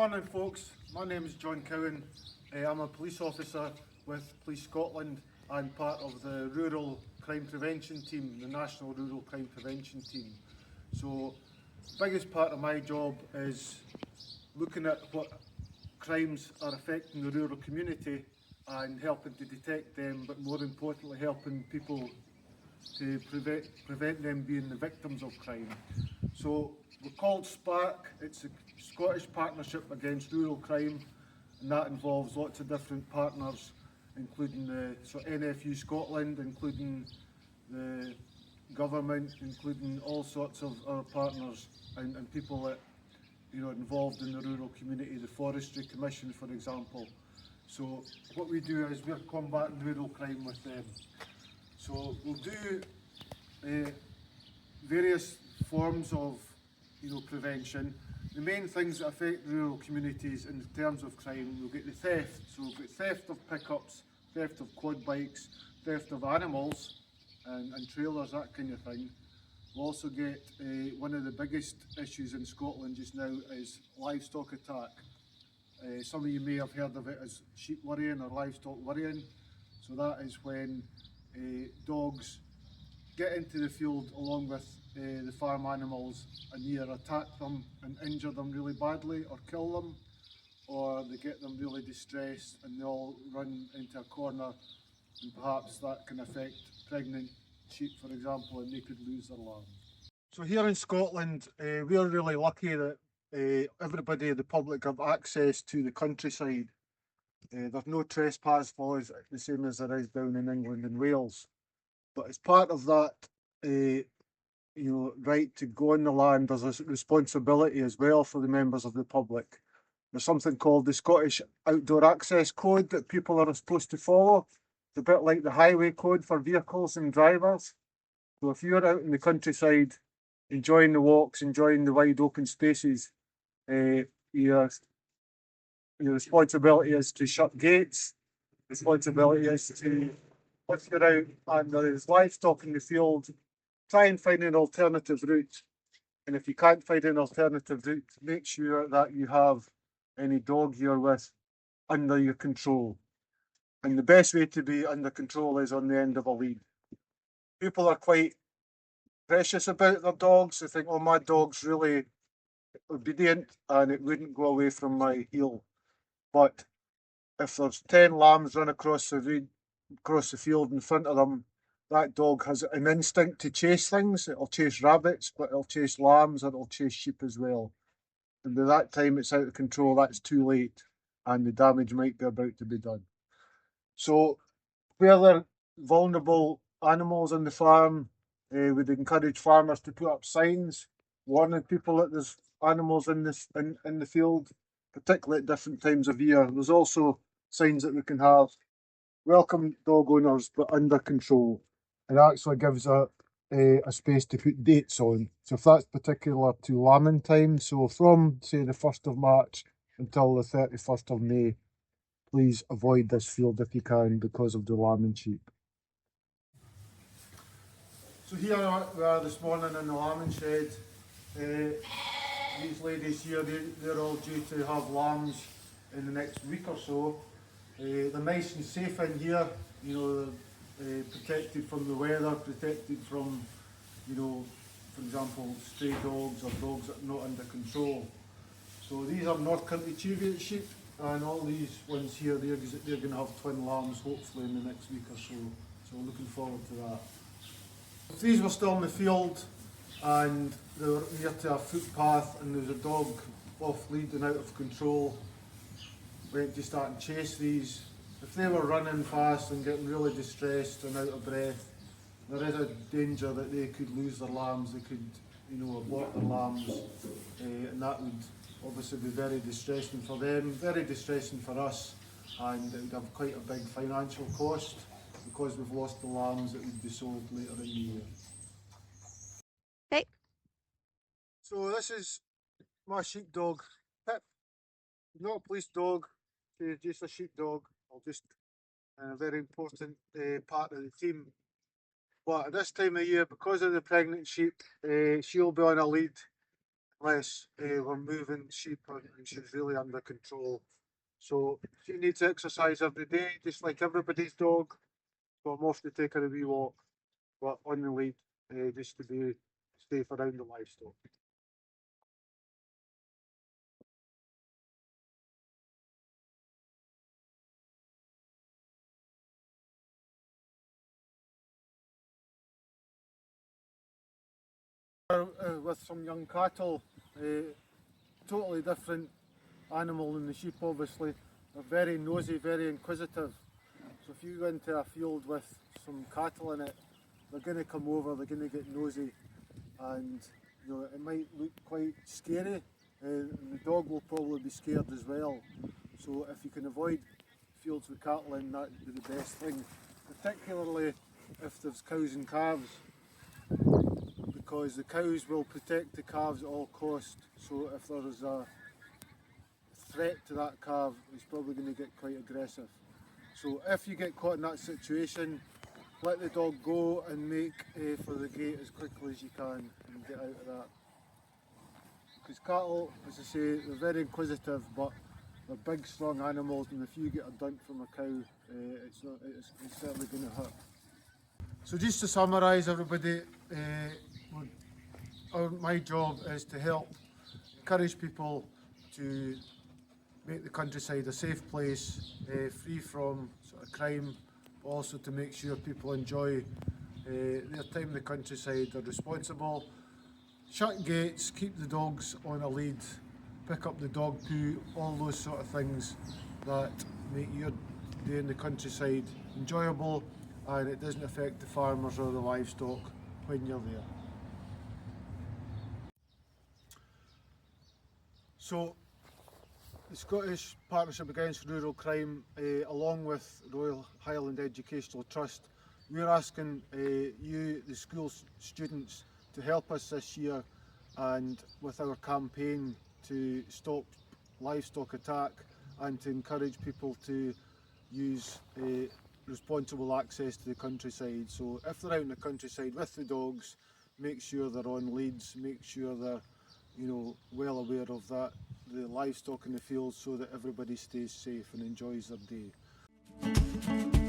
morning, folks. My name is John Cowan. I'm a police officer with Police Scotland and part of the Rural Crime Prevention Team, the National Rural Crime Prevention Team. So, the biggest part of my job is looking at what crimes are affecting the rural community and helping to detect them, but more importantly helping people to prevent them being the victims of crime. So we're called Spark. It's a Scottish Partnership Against Rural Crime, and that involves lots of different partners, including the NFU Scotland, including the government, including all sorts of our partners and people that involved in the rural community, the Forestry Commission, for example. So what we do is we're combating rural crime with them. So we'll do various forms of prevention. The main things that affect rural communities in terms of crime, we'll get the theft. So we'll get theft of pickups, theft of quad bikes, theft of animals and trailers, that kind of thing. We'll also get one of the biggest issues in Scotland just now is livestock attack. Some of you may have heard of it as sheep worrying or livestock worrying. So that is when dogs get into the field along with the farm animals and either attack them and injure them really badly or kill them, or they get them really distressed and they all run into a corner, and perhaps that can affect pregnant sheep, for example, and they could lose their lamb. So here in Scotland, we're really lucky that everybody, the public, have access to the countryside. There's no trespass laws, the same as there is down in England and Wales. But as part of that, right to go on the land, there's a responsibility as well for the members of the public. There's something called the Scottish Outdoor Access Code that people are supposed to follow. It's a bit like the highway code for vehicles and drivers. So if you're out in the countryside, enjoying the walks, enjoying the wide open spaces, your responsibility is to shut gates. Responsibility is to, if you're out and there's livestock in the field, try and find an alternative route. And if you can't find an alternative route, make sure that you have any dog you're with under your control. And the best way to be under control is on the end of a lead. People are quite precious about their dogs. They think, oh, my dog's really obedient and it wouldn't go away from my heel. But if there's 10 lambs run across the field in front of them, that dog has an instinct to chase things. It'll chase rabbits, but it'll chase lambs and it'll chase sheep as well. And by that time it's out of control, that's too late and the damage might be about to be done. So where there are vulnerable animals on the farm, we'd encourage farmers to put up signs warning people that there's animals in the field, particularly at different times of year. There's also signs that we can have welcome dog owners but under control, and actually gives a space to put dates on. So if that's particular to lambing time, so from say the 1st of March until the 31st of May, please avoid this field if you can because of the lambing sheep. So here we are this morning in the lambing shed. These ladies here, they're all due to have lambs in the next week or so. They're nice and safe in here, protected from the weather, protected from, for example, stray dogs or dogs that are not under control. So these are North Country Cheviot sheep, and all these ones here, they're going to have twin lambs hopefully in the next week or so. So we're looking forward to that. If these were still in the field and they were near to a footpath and there was a dog off lead and out of control, went to start and chase these. If they were running fast and getting really distressed and out of breath, there is a danger that they could lose their lambs, they could abort their lambs, and that would obviously be very distressing for them, very distressing for us, and it would have quite a big financial cost because we've lost the lambs that would be sold later in the year. Okay. So this is my sheepdog, Pip. Not a police dog, she's just a sheepdog. Just a very important part of the team. But at this time of year, because of the pregnant sheep, she'll be on a lead unless we're moving sheep and she's really under control. So she needs exercise every day, just like everybody's dog. So I'm off to take her a wee walk, but on the lead, just to be safe around the livestock. With some young cattle, totally different animal than the sheep obviously. They're very nosy, very inquisitive. So if you go into a field with some cattle in it, they're going to come over, they're going to get nosy, and you know it might look quite scary. And the dog will probably be scared as well. So if you can avoid fields with cattle in, that would be the best thing. Particularly if there's cows and calves, because the cows will protect the calves at all cost. So if there is a threat to that calf, it's probably going to get quite aggressive. So if you get caught in that situation, let the dog go and make for the gate as quickly as you can and get out of that. Because cattle, as I say, they're very inquisitive, but they're big, strong animals, and if you get a dunt from a cow, it's certainly going to hurt. So just to summarise, everybody, my job is to help encourage people to make the countryside a safe place, free from sort of crime, but also to make sure people enjoy their time in the countryside. They're responsible. Shut gates, keep the dogs on a lead, pick up the dog poo, all those sort of things that make your day in the countryside enjoyable, and it doesn't affect the farmers or the livestock when you're there. So the Scottish Partnership Against Rural Crime, along with Royal Highland Educational Trust, we're asking you, the school students, to help us this year and with our campaign to stop livestock attack and to encourage people to use responsible access to the countryside. So if they're out in the countryside with the dogs, make sure they're on leads, make sure they're well aware of that, the livestock in the fields, so that everybody stays safe and enjoys their day.